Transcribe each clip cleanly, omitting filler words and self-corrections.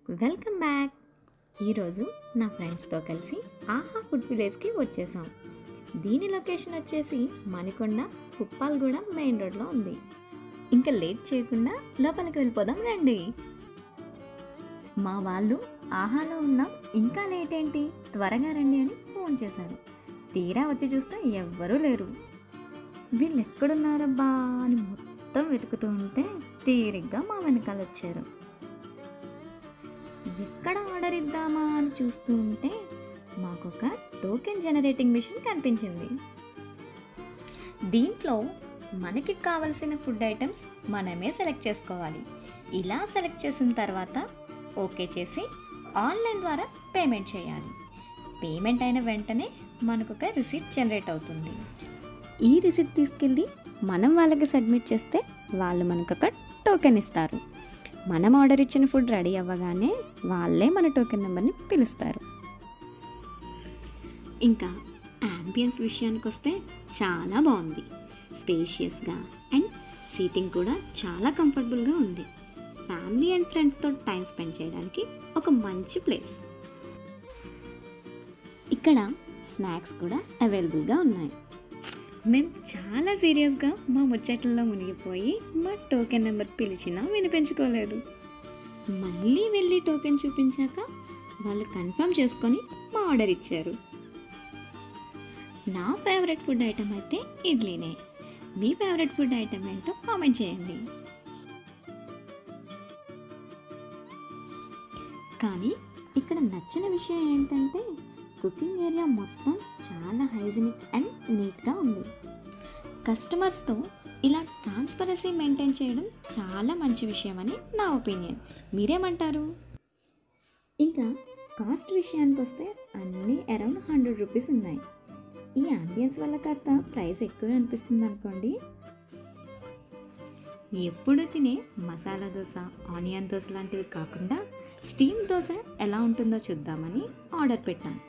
Welcome back. ఈరోజు నా ఫ్రెండ్స్తో కలిసి ఆహా ఫుడ్ విలేజ్కి వచ్చేసాం. దీని లొకేషన్ వచ్చేసి మణికొండ, కుప్పాలగూడెం మెయిన్ రోడ్లో ఉంది. ఇంకా లేట్ చేయకుండా లోపలికి వెళ్ళిపోదాం రండి. మా వాళ్ళు ఆహాలో ఉన్నాం, ఇంకా లేట్ ఏంటి, త్వరగా రండి అని ఫోన్ చేశారు. తీరా వచ్చి చూస్తే ఎవ్వరూ లేరు. వీళ్ళు ఎక్కడున్నారబ్బా అని మొత్తం వెతుకుతూ ఉంటే తీరిగ్గా మా వెనకాల వచ్చారు. ఎక్కడ ఆర్డర్ ఇద్దామా అని చూస్తూ ఉంటే మాకొక టోకెన్ జనరేటింగ్ మిషన్ కనిపించింది. దీంట్లో మనకి కావలసిన ఫుడ్ ఐటమ్స్ మనమే సెలెక్ట్ చేసుకోవాలి. ఇలా సెలెక్ట్ చేసిన తర్వాత ఓకే చేసి ఆన్లైన్ ద్వారా పేమెంట్ చేయాలి. పేమెంట్ అయిన వెంటనే మనకొక రిసిప్ట్ జనరేట్ అవుతుంది. ఈ రిసిప్ట్ తీసుకెళ్ళి మనం వాళ్ళకి సబ్మిట్ చేస్తే వాళ్ళు మనకొక టోకెన్ ఇస్తారు. మనం ఆర్డర్ ఇచ్చిన ఫుడ్ రెడీ అవ్వగానే వాళ్ళే మన టోకెన్ నెంబర్ని పిలుస్తారు. ఇంకా యాంబియన్స్ విషయానికి వస్తే చాలా బాగుంది. స్పేషియస్గా అండ్ సీటింగ్ కూడా చాలా కంఫర్టబుల్గా ఉంది. ఫ్యామిలీ అండ్ ఫ్రెండ్స్తో టైం స్పెండ్ చేయడానికి ఒక మంచి ప్లేస్. ఇక్కడ స్నాక్స్ కూడా అవైలబుల్గా ఉన్నాయి. మేము చాలా సీరియస్గా మా ముచ్చట్లలో మునిగిపోయి మా టోకెన్ నెంబర్ పిలిచినా వినిపించుకోలేదు. మళ్ళీ వెళ్ళి టోకెన్ చూపించాక వాళ్ళు కన్ఫర్మ్ చేసుకొని మా ఆర్డర్ ఇచ్చారు. నా ఫేవరెట్ ఫుడ్ ఐటమ్ అయితే ఇడ్లీనే. మీ ఫేవరెట్ ఫుడ్ ఐటమ్ ఏంటో కామెంట్ చేయండి. కానీ ఇక్కడ నచ్చిన విషయం ఏంటంటే కుకింగ్ ఏరియా మొత్తం చాలా హైజీనిక్ అండ్ నీట్గా ఉంది. కస్టమర్స్తో ఇలా ట్రాన్స్పరెన్సీ మెయింటైన్ చేయడం చాలా మంచి విషయం అని నా ఒపీనియన్. మీరేమంటారు? ఇంకా కాస్ట్ విషయానికి వస్తే అన్నీ అరౌండ్ 100 రూపీస్ ఉన్నాయి. ఈ అంబియన్స్ వల్ల కాస్త ప్రైస్ ఎక్కువ అనిపిస్తుంది అనుకోండి. ఎప్పుడు తినే మసాలా దోశ, ఆనియన్ దోశ లాంటివి కాకుండా స్టీమ్ దోశ ఎలా ఉంటుందో చూద్దామని ఆర్డర్ పెట్టాను.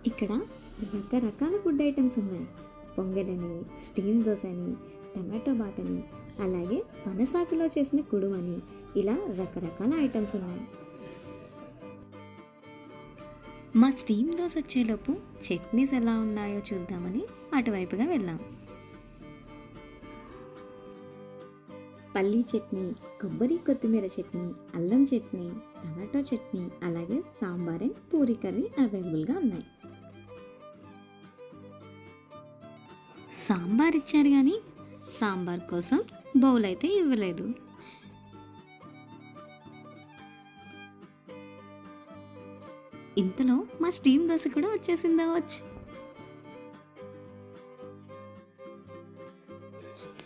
ఇక్కడ రకరకాల ఫుడ్ ఐటమ్స్ ఉన్నాయి. పొంగలని, స్టీమ్ దోశ అని, టమాటో బాత్ అని, అలాగే పనసాకులో చేసిన కుడుము అని, ఇలా రకరకాల ఐటమ్స్ ఉన్నాయి. మా స్టీమ్ దోశ వచ్చేలోపు చట్నీస్ ఎలా ఉన్నాయో చూద్దామని అటువైపుగా వెళ్ళాం. పల్లీ చట్నీ, కొబ్బరి కొత్తిమీర చట్నీ, అల్లం చట్నీ, టమాటో చట్నీ, అలాగే సాంబార్ అండ్ పూరీ కర్రీ అవైలబుల్గా ఉన్నాయి. సాంబార్ ఇచ్చారు కానీ సాంబార్ కోసం బౌల్ అయితే ఇవ్వలేదు. ఇంతలో మా స్టీమ్ దోశ కూడా వచ్చేసిందా వచ్చి.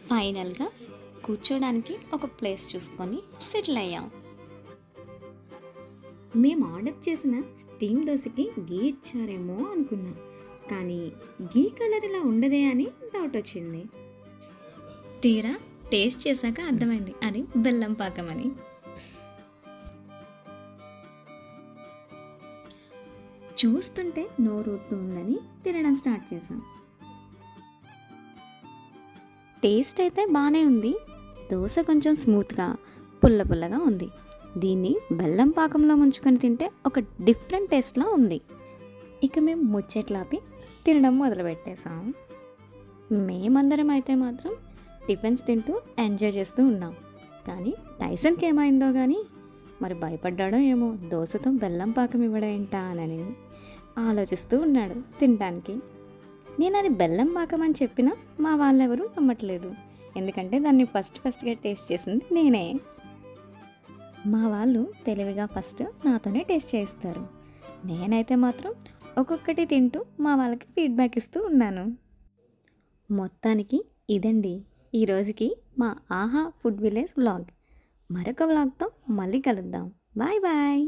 ఫైనల్గా కూర్చోడానికి ఒక ప్లేస్ చూసుకొని సెటిల్ అయ్యాం. మేము ఆర్డర్ చేసిన స్టీమ్ దోశకి గీ ఇచ్చారేమో అనుకున్నాం, కానీ గీ కలర్ ఇలా ఉండదే అని డౌట్ వచ్చింది. తీరా టేస్ట్ చేశాక అర్థమైంది అది బెల్లం పాకం అని. చూస్తుంటే నోరూరుతుందని తినడం స్టార్ట్ చేశాం. టేస్ట్ అయితే బాగానే ఉంది. దోశ కొంచెం స్మూత్గా పుల్ల పుల్లగా ఉంది. దీన్ని బెల్లం పాకంలో ముంచుకొని తింటే ఒక డిఫరెంట్ టేస్ట్లా ఉంది. ఇక మేము ముచ్చట్లాపి తినడం మొదలుపెట్టేసాం. మేమందరం అయితే మాత్రం టిఫిన్స్ తింటూ ఎంజాయ్ చేస్తూ ఉన్నాం. కానీ టైసన్కి ఏమైందో కానీ మరి భయపడ్డాడో ఏమో దోశతో బెల్లం పాకం ఇవ్వడం ఏంటా అని ఆలోచిస్తూ ఉన్నాడు తినడానికి. నేను అది బెల్లం పాకం అని చెప్పినా మా వాళ్ళెవరూ నమ్మట్లేదు. ఎందుకంటే దాన్ని ఫస్ట్గా టేస్ట్ చేసింది నేనే. మా వాళ్ళు తెలివిగా ఫస్ట్ నాతోనే టేస్ట్ చేయిస్తారు. నేనైతే మాత్రం ఒక్కొక్కటి తింటూ మా వాళ్ళకి ఫీడ్బ్యాక్ ఇస్తూ ఉన్నాను. మొత్తానికి ఇదండి ఈరోజుకి మా ఆహా ఫుడ్ విలేజ్ వ్లాగ్. మరొక వ్లాగ్తో మళ్ళీ కలుద్దాం. Bye bye.